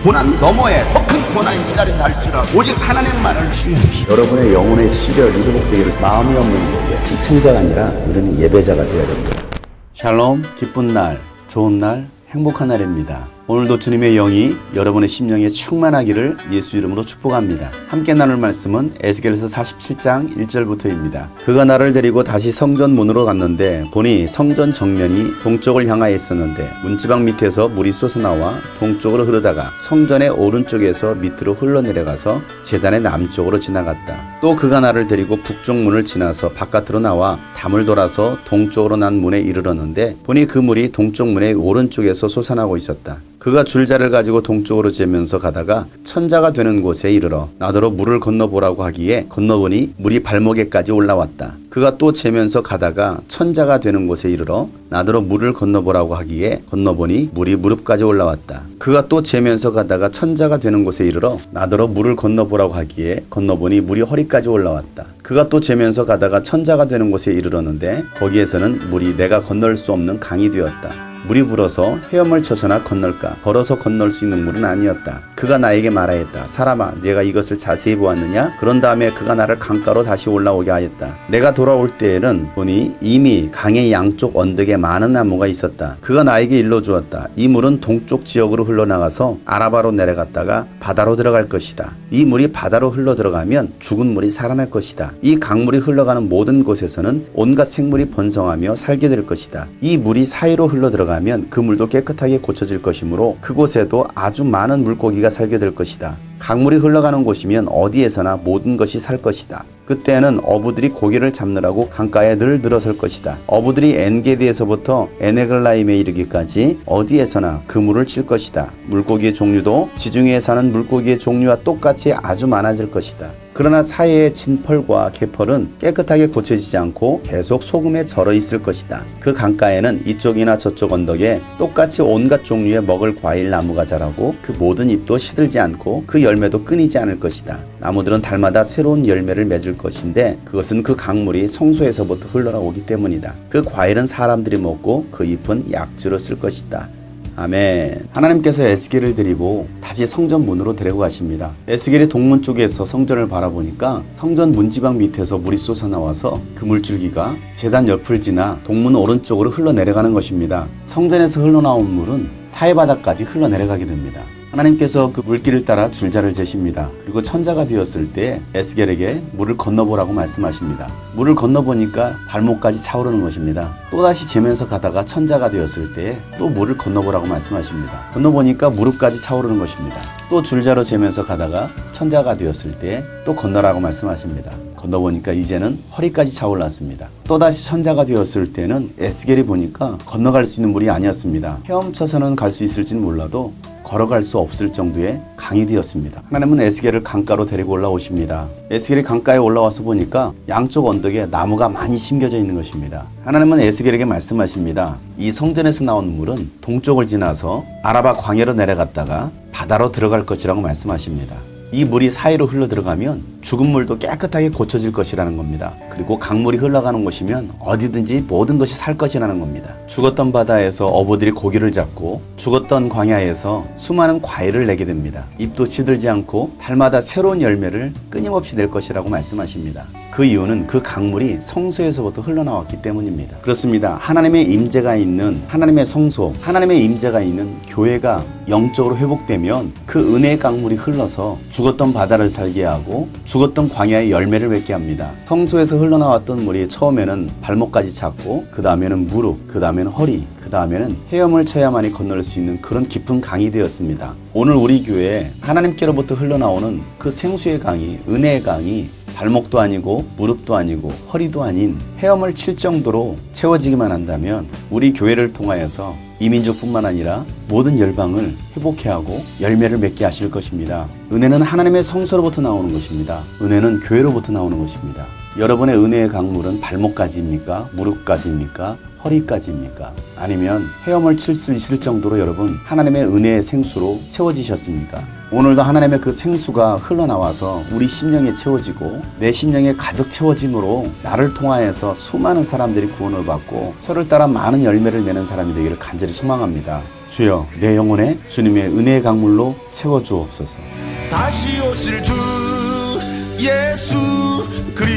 고난 너머에 더 큰 고난이 기다린다 할지라도 오직 하나님만을 신뢰합시다. 여러분의 영혼의 시력이 회복되기를 마음이 없는 자에게 시청자가 아니라 우리는 예배자가 되어야 됩니다. 샬롬, 기쁜 날, 좋은 날, 행복한 날입니다. 오늘도 주님의 영이 여러분의 심령에 충만하기를 예수 이름으로 축복합니다. 함께 나눌 말씀은 에스겔서 47장 1절부터입니다. 그가 나를 데리고 다시 성전 문으로 갔는데 보니 성전 정면이 동쪽을 향하여 있었는데 문지방 밑에서 물이 솟아나와 동쪽으로 흐르다가 성전의 오른쪽에서 밑으로 흘러내려가서 제단의 남쪽으로 지나갔다. 또 그가 나를 데리고 북쪽 문을 지나서 바깥으로 나와 담을 돌아서 동쪽으로 난 문에 이르렀는데 보니 그 물이 동쪽 문의 오른쪽에서 솟아나고 있었다. 그가 줄자를 가지고 동쪽으로 재면서 가다가 천자가 되는 곳에 이르러 나더러 물을 건너보라고 하기에 건너보니 물이 발목에까지 올라왔다. 그가 또 재면서 가다가 천자가 되는 곳에 이르러 나더러 물을 건너보라고 하기에 건너보니 물이 무릎까지 올라왔다. 그가 또 재면서 가다가 천자가 되는 곳에 이르러 나더러 물을 건너보라고 하기에 건너보니 물이 허리까지 올라왔다. 그가 또 재면서 가다가 천자가 되는 곳에 이르렀는데 거기에서는 물이 내가 건널 수 없는 강이 되었다. 물이 불어서 헤엄을 쳐서나 건널까 걸어서 건널 수 있는 물은 아니었다. 그가 나에게 말하였다. 사람아, 내가 이것을 자세히 보았느냐? 그런 다음에 그가 나를 강가로 다시 올라오게 하였다. 내가 돌아올 때에는 보니 이미 강의 양쪽 언덕에 많은 나무가 있었다. 그가 나에게 일러주었다. 이 물은 동쪽 지역으로 흘러나가서 아라바로 내려갔다가 바다로 들어갈 것이다. 이 물이 바다로 흘러 들어가면 죽은 물이 살아날 것이다. 이 강물이 흘러가는 모든 곳에서는 온갖 생물이 번성하며 살게 될 것이다. 이 물이 사이로 흘러 들어가면 그 물도 깨끗하게 고쳐질 것이므로 그곳에도 아주 많은 물고기가 살게 될 것이다. 강물이 흘러가는 곳이면 어디에서나 모든 것이 살 것이다. 그때는 어부들이 고기를 잡느라고 강가에 늘 들어설 것이다. 어부들이 엔게디에서부터 에네글라임에 이르기까지 어디에서나 그물을 칠 것이다. 물고기의 종류도 지중해에 사는 물고기의 종류와 똑같이 아주 많아질 것이다. 그러나 사이의 진펄과 개펄은 깨끗하게 고쳐지지 않고 계속 소금에 절어 있을 것이다. 그 강가에는 이쪽이나 저쪽 언덕에 똑같이 온갖 종류의 먹을 과일 나무가 자라고 그 모든 잎도 시들지 않고 그 열매도 끊이지 않을 것이다. 나무들은 달마다 새로운 열매를 맺을 것인데 그것은 그 강물이 성소에서부터 흘러나오기 때문이다. 그 과일은 사람들이 먹고 그 잎은 약주로 쓸 것이다. 아멘. 하나님께서 에스겔을 데리고 다시 성전 문으로 데리고 가십니다. 에스겔이 동문 쪽에서 성전을 바라보니까 성전 문지방 밑에서 물이 솟아나와서 그 물줄기가 제단 옆을 지나 동문 오른쪽으로 흘러내려가는 것입니다. 성전에서 흘러나온 물은 사해바다까지 흘러내려가게 됩니다. 하나님께서 그 물길을 따라 줄자를 재십니다. 그리고 천자가 되었을 때 에스겔에게 물을 건너보라고 말씀하십니다. 물을 건너보니까 발목까지 차오르는 것입니다. 또다시 재면서 가다가 천자가 되었을 때 또 물을 건너보라고 말씀하십니다. 건너보니까 무릎까지 차오르는 것입니다. 또 줄자로 재면서 가다가 천자가 되었을 때 또 건너라고 말씀하십니다. 건너보니까 이제는 허리까지 차올랐습니다. 또다시 천자가 되었을 때는 에스겔이 보니까 건너갈 수 있는 물이 아니었습니다. 헤엄쳐서는 갈 수 있을지는 몰라도 걸어갈 수 없을 정도의 강이 되었습니다. 하나님은 에스겔을 강가로 데리고 올라오십니다. 에스겔이 강가에 올라와서 보니까 양쪽 언덕에 나무가 많이 심겨져 있는 것입니다. 하나님은 에스겔에게 말씀하십니다. 이 성전에서 나온 물은 동쪽을 지나서 아라바 광야로 내려갔다가 바다로 들어갈 것이라고 말씀하십니다. 이 물이 사이로 흘러 들어가면 죽은 물도 깨끗하게 고쳐질 것이라는 겁니다. 그리고 강물이 흘러가는 곳이면 어디든지 모든 것이 살 것이라는 겁니다. 죽었던 바다에서 어부들이 고기를 잡고 죽었던 광야에서 수많은 과일을 내게 됩니다. 잎도 시들지 않고 달마다 새로운 열매를 끊임없이 낼 것이라고 말씀하십니다. 그 이유는 그 강물이 성소에서부터 흘러나왔기 때문입니다. 그렇습니다. 하나님의 임재가 있는 하나님의 성소, 하나님의 임재가 있는 교회가 영적으로 회복되면 그 은혜의 강물이 흘러서 죽었던 바다를 살게 하고 죽었던 광야의 열매를 맺게 합니다. 성소에서 흘러나왔던 물이 처음에는 발목까지 찼고 그 다음에는 무릎, 그 다음에는 허리, 그 다음에는 헤엄을 쳐야만이 건널 수 있는 그런 깊은 강이 되었습니다. 오늘 우리 교회에 하나님께로부터 흘러나오는 그 생수의 강이, 은혜의 강이 발목도 아니고 무릎도 아니고 허리도 아닌 헤엄을 칠 정도로 채워지기만 한다면 우리 교회를 통하여서 이민족뿐만 아니라 모든 열방을 회복해 하고 열매를 맺게 하실 것입니다. 은혜는 하나님의 성소로부터 나오는 것입니다. 은혜는 교회로부터 나오는 것입니다. 여러분의 은혜의 강물은 발목까지입니까? 무릎까지입니까? 허리까지입니까? 아니면 헤엄을 칠 수 있을 정도로 여러분 하나님의 은혜의 생수로 채워지셨습니까? 오늘도 하나님의 그 생수가 흘러나와서 우리 심령에 채워지고 내 심령에 가득 채워짐으로 나를 통하여서 수많은 사람들이 구원을 받고 서를 따라 많은 열매를 내는 사람이 되기를 간절히 소망합니다. 주여 내 영혼에 주님의 은혜의 강물로 채워주옵소서. 다시 오실 주 예수 그리스도